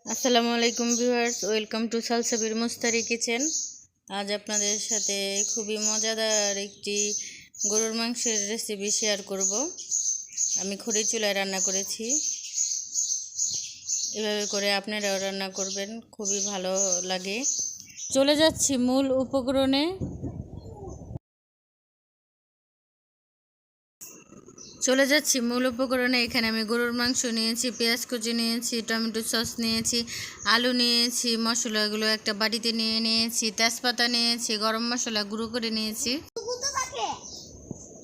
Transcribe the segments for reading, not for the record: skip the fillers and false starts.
আসসালামু আলাইকুম viewers, welcome to সালসাবির Mustari kitchen. আজ আপনাদের সাথে খুবই মজাদার একটি গরুর মাংসের রেসিপি শেয়ার করব। আমি খড়ি চুলায় রান্না করেছি। এভাবে করে আপনারাও রান্না করবেন, খুবই ভালো লাগে। চলে যাচ্ছি মূল উপকরণে। এখানে আমি গরুর মাংস নিয়েছি, পেঁয়াজ কুচি নিয়েছি, টমেটো সস নিয়েছি, আলু নিয়েছি, মশলাগুলো একটা বাটিতে নিয়ে নিয়েছি, তেজপাতা নিয়েছি, গরম মশলা গুঁড়ো করে নিয়েছি।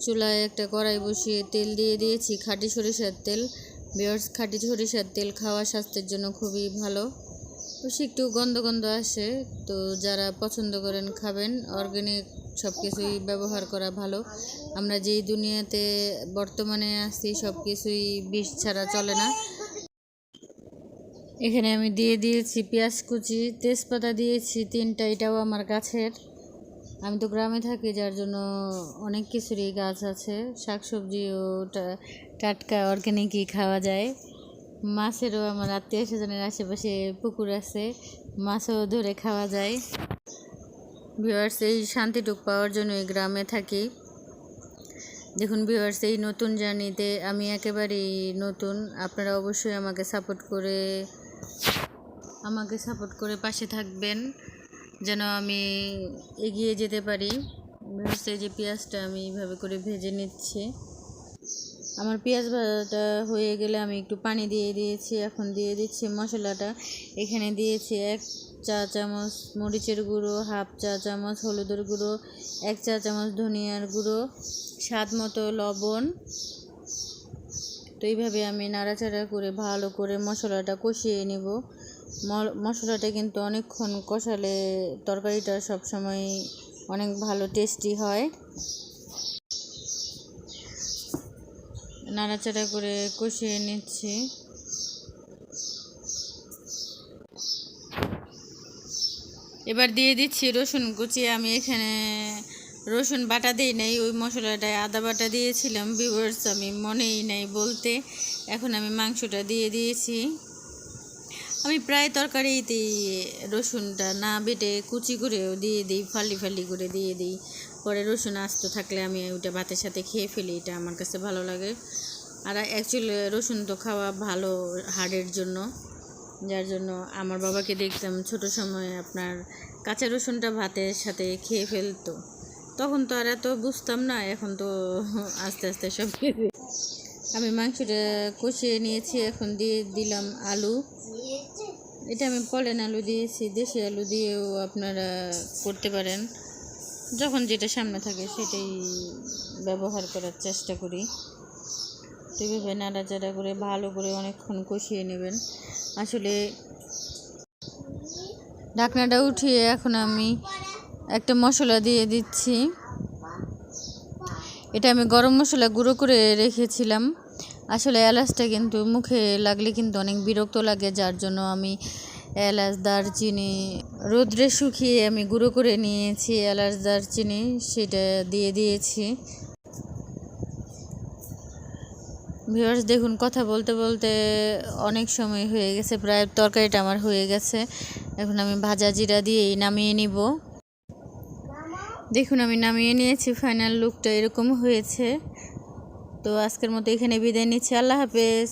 চুলায় একটা কড়াই বসিয়ে তেল দিয়ে দিয়েছি, খাঁটি সরিষার তেল। খাঁটি সরিষার তেল খাওয়া স্বাস্থ্যের জন্য খুবই ভালো। বেশি একটু গন্ধ গন্ধ আসে, তো যারা পছন্দ করেন খাবেন। অর্গানিক সব কিছুই ব্যবহার করা ভালো। আমরা যেই দুনিয়াতে বর্তমানে আছি সব কিছুই বিষ ছাড়া চলে না। এখানে আমি দিয়ে দিয়েছি পেঁয়াজ কুচি, তেজপাতা দিয়েছি 3টা, এটাও আমার গাছের। আমি তো গ্রামে থাকি, যার জন্য অনেক কিছুরই গাছ আছে। শাকসবজিও টাটকা অর্গানিকই খাওয়া যায়। মাছেরও আমার আত্মীয় স্বজনের আশেপাশে পুকুর আছে, মাছও ধরে খাওয়া যায়। ভিউয়ার্স, এই শান্তিটুক পাওয়ার জন্য এই গ্রামে থাকি। দেখুন ভিউয়ার্স, এই নতুন জার্নিতে আমি একেবারেই নতুন। আপনারা অবশ্যই আমাকে সাপোর্ট করে পাশে থাকবেন, যেন আমি এগিয়ে যেতে পারি। ভিউয়ার্স, এই যে পেঁয়াজটা আমি এইভাবে করে ভেজে নিচ্ছি। আমার পেঁয়াজ ভাজাটা হয়ে গেলে আমি একটু পানি দিয়ে দিয়েছি। এখন দিয়ে দিচ্ছি মশলাটা। এখানে দিয়েছি 1 চা চামচ মরিচের গুঁড়ো, হাফ চা চামচ হলুদের গুঁড়ো, 1 চা চামচ ধনিয়ার গুঁড়ো, স্বাদ মতো লবণ। তো এইভাবে আমি নাড়াচাড়া করে ভালো করে মশলাটা কষিয়ে নেব। মশলাটা কিন্তু অনেকক্ষণ কষালে তরকারিটা সবসময় অনেক ভালো টেস্টি হয়। নাড়াচাড়া করে কষিয়ে নিচ্ছি। এবার দিয়ে দিচ্ছি রসুন কুচি। আমি এখানে রসুন বাটা দিই নাই, ওই মশলাটায় আদা বাটা দিয়েছিলাম। ভিউয়ার্স, আমি মনেই নাই বলতে। এখন আমি মাংসটা দিয়ে দিয়েছি। আমি প্রায় তরকারিতেই রসুনটা না বেটে কুচি করেও দিয়ে দিই, ফালি ফালি করে দিয়ে দিই। পরে রসুন আস্ত থাকলে আমি ওইটা ভাতের সাথে খেয়ে ফেলি, এটা আমার কাছে ভালো লাগে। আর অ্যাকচুয়ালি রসুন তো খাওয়া ভালো হাড়ের জন্য, যার জন্য আমার বাবাকে দেখতাম ছোট সময় আপনার কাঁচা রসুনটা ভাতের সাথে খেয়ে ফেলতো। তখন তো আর এত বুঝতাম না, এখন তো আস্তে আস্তে সব কিছু। আমি মাংসটা কষিয়ে নিয়েছি, এখন দিয়ে দিলাম আলু। এটা আমি পলেন আলু দিয়েছি, দেশি আলু দিয়েও আপনারা করতে পারেন। যখন যেটা সামনে থাকে সেটাই ব্যবহার করার চেষ্টা করি। তো এইভাবে নাড়াচাড়া করে ভালো করে অনেকক্ষণ কষিয়ে নেবেন। আসলে ঢাকনাটা উঠিয়ে এখন আমি একটা মশলা দিয়ে দিচ্ছি। এটা আমি গরম মশলা গুঁড়ো করে রেখেছিলাম। আসলে এলাচটা কিন্তু মুখে লাগলে কিন্তু অনেক বিরক্ত লাগে, যার জন্য আমি এলাচ দারচিনি রোদ্রে শুকিয়ে আমি গুঁড়ো করে নিয়েছি। এলাচ দারচিনি সেটা দিয়ে দিয়েছি। ভিউয়ার্স, দেখুন কথা বলতে বলতে অনেক সময় হয়ে গেছে, প্রায় তরকারিটা আমার হয়ে গেছে। এখন আমি ভাজা জিরা দিয়েই নামিয়ে নিব। দেখুন আমি নামিয়ে নিয়েছি, ফাইনাল লুকটা এরকম হয়েছে। তো আজকের মতো এখানে বিদায় নিচ্ছি। আল্লাহ হাফেজ।